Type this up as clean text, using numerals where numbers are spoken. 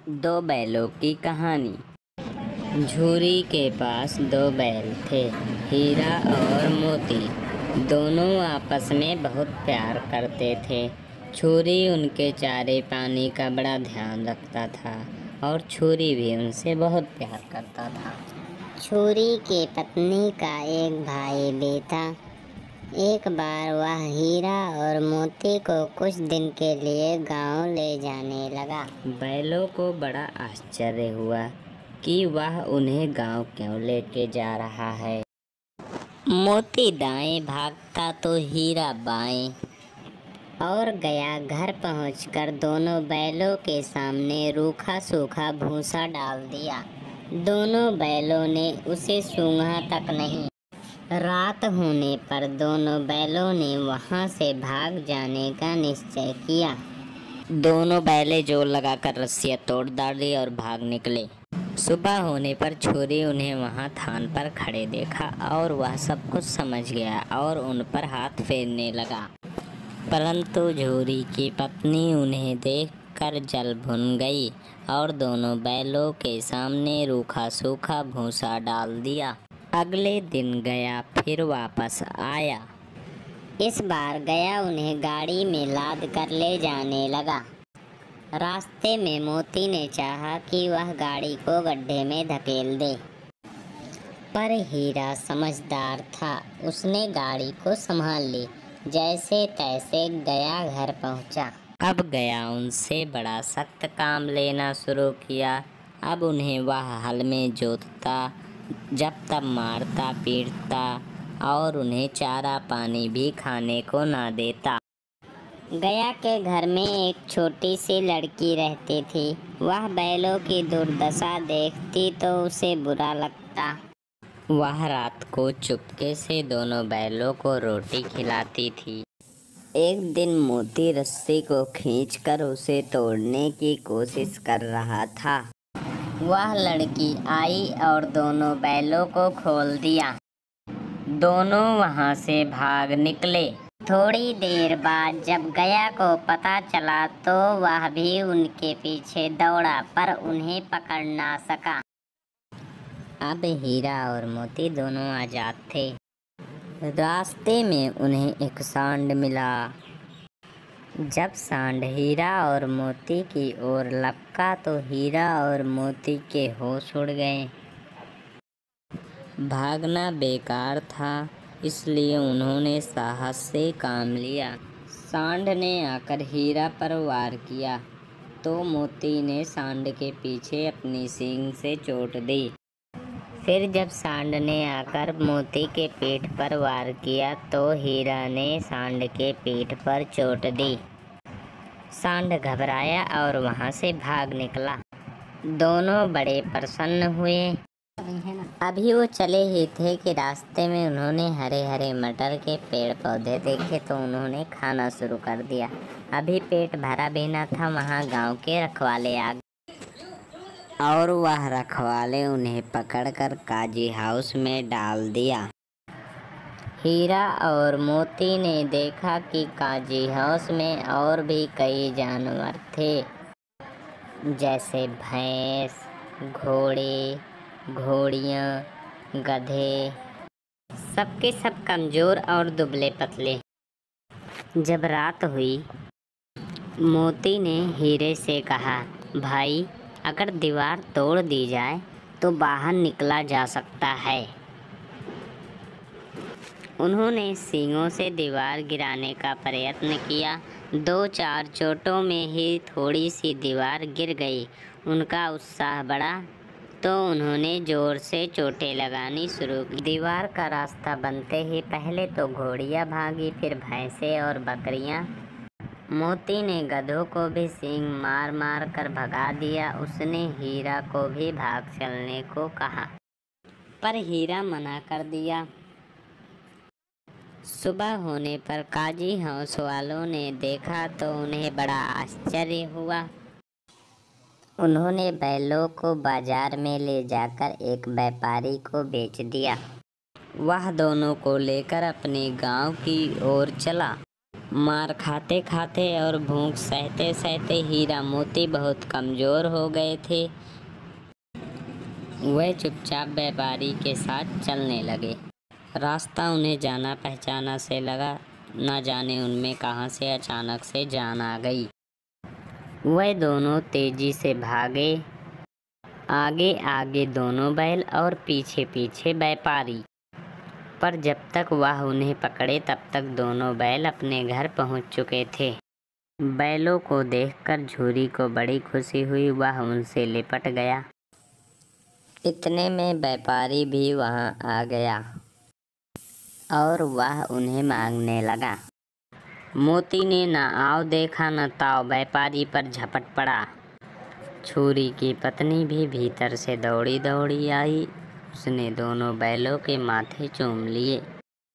दो बैलों की कहानी। झूरी के पास दो बैल थे, हीरा और मोती। दोनों आपस में बहुत प्यार करते थे। छुरी उनके चारे पानी का बड़ा ध्यान रखता था और छुरी भी उनसे बहुत प्यार करता था। छुरी के पत्नी का एक भाई भी था। एक बार वह हीरा और मोती को कुछ दिन के लिए गांव ले जाने लगा। बैलों को बड़ा आश्चर्य हुआ कि वह उन्हें गांव क्यों लेके जा रहा है। मोती दाएं भागता तो हीरा बाएं, और गया घर पहुंचकर दोनों बैलों के सामने रूखा सूखा भूसा डाल दिया। दोनों बैलों ने उसे सूंघा तक नहीं। रात होने पर दोनों बैलों ने वहां से भाग जाने का निश्चय किया। दोनों बैलें जोर लगाकर रस्सियां तोड़ डाली और भाग निकले। सुबह होने पर छुरी उन्हें वहां थान पर खड़े देखा और वह सब कुछ समझ गया और उन पर हाथ फेरने लगा। परंतु झूरी की पत्नी उन्हें देखकर जल भुन गई और दोनों बैलों के सामने रूखा सूखा भूसा डाल दिया। अगले दिन गया फिर वापस आया। इस बार गया उन्हें गाड़ी में लाद कर ले जाने लगा। रास्ते में मोती ने चाहा कि वह गाड़ी को गड्ढे में धकेल दे, पर हीरा समझदार था। उसने गाड़ी को संभाल ली। जैसे तैसे गया घर पहुंचा। अब गया उनसे बड़ा सख्त काम लेना शुरू किया। अब उन्हें वह हल में जोतता, जब तब मारता पीटता और उन्हें चारा पानी भी खाने को ना देता। गया के घर में एक छोटी सी लड़की रहती थी। वह बैलों की दुर्दशा देखती तो उसे बुरा लगता। वह रात को चुपके से दोनों बैलों को रोटी खिलाती थी। एक दिन मोती रस्सी को खींचकर उसे तोड़ने की कोशिश कर रहा था। वह लड़की आई और दोनों बैलों को खोल दिया। दोनों वहां से भाग निकले। थोड़ी देर बाद जब गया को पता चला तो वह भी उनके पीछे दौड़ा, पर उन्हें पकड़ ना सका। अब हीरा और मोती दोनों आजाद थे। रास्ते में उन्हें एक सांड मिला। जब सांड हीरा और मोती की ओर लपका तो हीरा और मोती के होश उड़ गए। भागना बेकार था, इसलिए उन्होंने साहस से काम लिया। सांड ने आकर हीरा पर वार किया तो मोती ने सांड के पीछे अपनी सींग से चोट दी। फिर जब सांड ने आकर मोती के पीठ पर वार किया तो हीरा ने सांड के पीठ पर चोट दी। सांड घबराया और वहां से भाग निकला। दोनों बड़े प्रसन्न हुए। अभी वो चले ही थे कि रास्ते में उन्होंने हरे हरे मटर के पेड़ पौधे देखे तो उन्होंने खाना शुरू कर दिया। अभी पेट भरा भी न था, वहां गांव के रखवाले आ गए और वह रखवाले उन्हें पकड़कर काजी हाउस में डाल दिया। हीरा और मोती ने देखा कि काजी हाउस में और भी कई जानवर थे, जैसे भैंस, घोड़े, घोड़ियाँ, गधे, सबके सब कमजोर और दुबले पतले। जब रात हुई, मोती ने हीरे से कहा, भाई, अगर दीवार तोड़ दी जाए तो बाहर निकला जा सकता है। उन्होंने सींगों से दीवार गिराने का प्रयत्न किया। 2-4 चोटों में ही थोड़ी सी दीवार गिर गई। उनका उत्साह बढ़ा तो उन्होंने जोर से चोटें लगानी शुरू की। दीवार का रास्ता बनते ही पहले तो घोड़ियाँ भागी, फिर भैंसें और बकरियाँ। मोती ने गधों को भी सींग मार मार कर भगा दिया। उसने हीरा को भी भाग चलने को कहा, पर हीरा मना कर दिया। सुबह होने पर काजी हाउस वालों ने देखा तो उन्हें बड़ा आश्चर्य हुआ। उन्होंने बैलों को बाजार में ले जाकर एक व्यापारी को बेच दिया। वह दोनों को लेकर अपने गांव की ओर चला। मार खाते खाते और भूख सहते सहते हीरा मोती बहुत कमज़ोर हो गए थे। वह चुपचाप व्यापारी के साथ चलने लगे। रास्ता उन्हें जाना पहचाना से लगा, न जाने उनमें कहाँ से अचानक से जान आ गई। वह दोनों तेजी से भागे, आगे आगे दोनों बैल और पीछे पीछे व्यापारी। पर जब तक वह उन्हें पकड़े तब तक दोनों बैल अपने घर पहुंच चुके थे। बैलों को देखकर झूरी को बड़ी खुशी हुई, वह उनसे लिपट गया। इतने में व्यापारी भी वहां आ गया और वह उन्हें मांगने लगा। मोती ने न आओ देखा न ताओ, व्यापारी पर झपट पड़ा। छुरी की पत्नी भी भीतर से दौड़ी दौड़ी आई। उसने दोनों बैलों के माथे चूम लिए।